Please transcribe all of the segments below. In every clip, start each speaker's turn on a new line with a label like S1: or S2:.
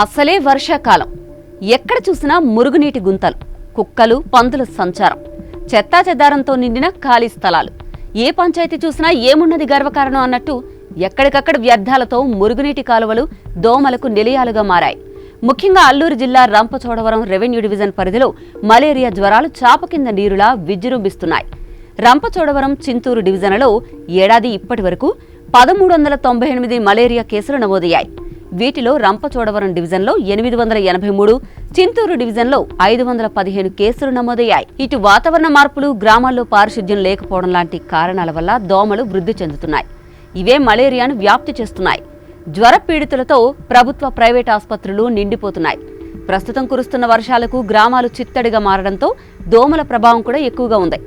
S1: అసలే వర్షాకాలం. ఎక్కడ చూసినా మురుగునీటి గుంతలు, కుక్కలు, పందుల సంచారం, చెత్తాచెదారంతో నిండిన ఖాళీ స్థలాలు. ఏ పంచాయతీ చూసినా ఏమున్నది గర్వకారణం అన్నట్టు ఎక్కడికక్కడ వ్యర్థాలతో మురుగునీటి కాలువలు దోమలకు నిలయాలుగా మారాయి. ముఖ్యంగా అల్లూరు జిల్లా రంపచోడవరం రెవెన్యూ డివిజన్ పరిధిలో మలేరియా జ్వరాలు చాప కింద నీరులా విజృంభిస్తున్నాయి. రంపచోడవరం చింతూరు డివిజన్లలో ఏడాది ఇప్పటి వరకు 1398 మలేరియా కేసులు నమోదయ్యాయి. వీటిలో రంపచోడవరం డివిజన్లో 883, చింతూరు డివిజన్లో 515 కేసులు నమోదయ్యాయి. ఇటు వాతావరణ మార్పులు, గ్రామాల్లో పారిశుధ్యం లేకపోవడం లాంటి కారణాల వల్ల దోమలు వృద్ధి చెందుతున్నాయి. ఇవే మలేరియాను వ్యాప్తి చేస్తున్నాయి. జ్వర పీడితులతో ప్రభుత్వ, ప్రైవేట్ ఆసుపత్రులు నిండిపోతున్నాయి. ప్రస్తుతం కురుస్తున్న వర్షాలకు గ్రామాలు చిత్తడిగా మారడంతో దోమల ప్రభావం కూడా ఎక్కువగా ఉంది.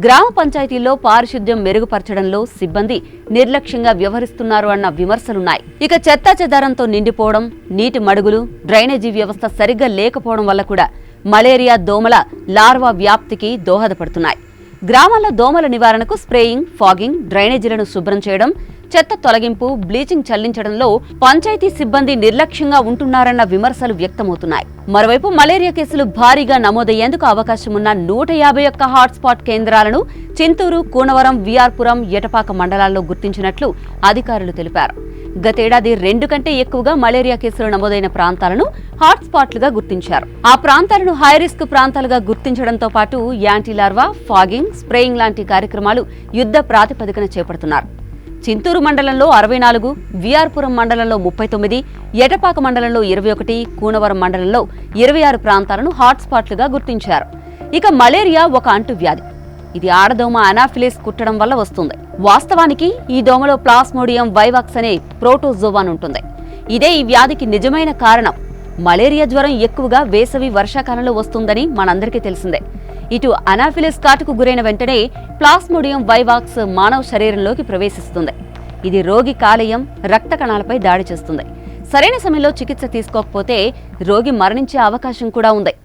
S1: గ్రామ పంచాయతీల్లో పారిశుధ్యం మెరుగుపరచడంలో సిబ్బంది నిర్లక్ష్యంగా వ్యవహరిస్తున్నారు అన్న విమర్శలున్నాయి. ఇక చెత్తాచెదారంతో నిండిపోవడం, నీటి మడుగులు, డ్రైనేజీ వ్యవస్థ సరిగ్గా లేకపోవడం వల్ల కూడా మలేరియా దోమల లార్వా వ్యాప్తికి దోహదపడుతున్నాయి. గ్రామాల్లో దోమల నివారణకు స్ప్రేయింగ్, ఫాగింగ్, డ్రైనేజీలను శుభ్రం చేయడం, చెత్త తొలగింపు, బ్లీచింగ్ చల్లించడంలో పంచాయతీ సిబ్బంది నిర్లక్ష్యంగా ఉంటున్నారన్న విమర్శలు వ్యక్తమవుతున్నాయి. మరోవైపు మలేరియా కేసులు భారీగా నమోదయ్యేందుకు అవకాశం ఉన్న 151 హాట్స్పాట్ కేంద్రాలను చింతూరు, కూనవరం, విఆర్పురం, ఎటపాక మండలాల్లో గుర్తించినట్లు అధికారులు తెలిపారు. గతేడాది 2 కంటే ఎక్కువగా మలేరియా కేసులు నమోదైన ప్రాంతాలను హాట్స్పాట్లుగా గుర్తించారు. ఆ ప్రాంతాలను హైరిస్క్ ప్రాంతాలుగా గుర్తించడంతో పాటు యాంటీలార్వా, ఫాగింగ్, స్ప్రేయింగ్ లాంటి కార్యక్రమాలు యుద్ధ ప్రాతిపదికన చేపడుతున్నారు. చింతూరు మండలంలో 64, విఆర్పురం మండలంలో 39, ఎటపాక మండలంలో 21, కూనవరం మండలంలో 26 ప్రాంతాలను హాట్స్పాట్లుగా గుర్తించారు. ఇక మలేరియా ఒక అంటువ్యాధి. ఇది ఆడదోమ అనాఫిలిస్ కుట్టడం వల్ల వస్తుంది. వాస్తవానికి ఈ దోమలో ప్లాస్మోడియం వైవాక్స్ అనే ప్రోటోజోవాన్ ఉంటుంది. ఇదే ఈ వ్యాధికి నిజమైన కారణం. మలేరియా జ్వరం ఎక్కువగా వేసవి, వర్షాకాలంలో వస్తుందని మనందరికీ తెలిసిందే. ఇటు అనాఫిలిస్ కాటుకు గురైన వెంటనే ప్లాస్మోడియం వైవాక్స్ మానవ శరీరంలోకి ప్రవేశిస్తుంది. ఇది రోగి కాలేయం, రక్త కణాలపై దాడి చేస్తుంది. సరైన సమయంలో చికిత్స తీసుకోకపోతే రోగి మరణించే అవకాశం కూడా ఉంది.